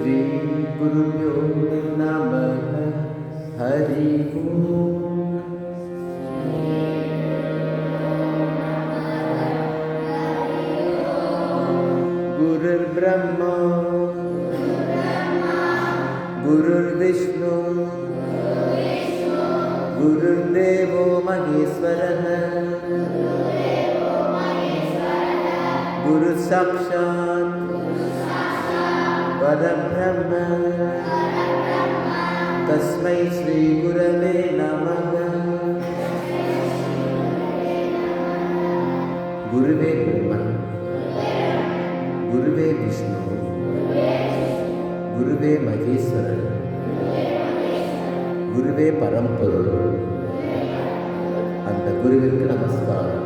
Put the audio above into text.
श्री गुरुभ्यो नमः। हरि ओम। गुरुर्ब्रह्मा गुरुर्विष्णु गुरुर्देवो महेश्वरः गुरु साक्षात् परब्रह्म तस्मै श्री गुरवे नमः। गुरुवे ब्रह्मा गुरुवे विष्णु गुरुवे महेश्वर गुरुवे परंपொருள் அந்த குருவிற்கு நமஸ்காரம்.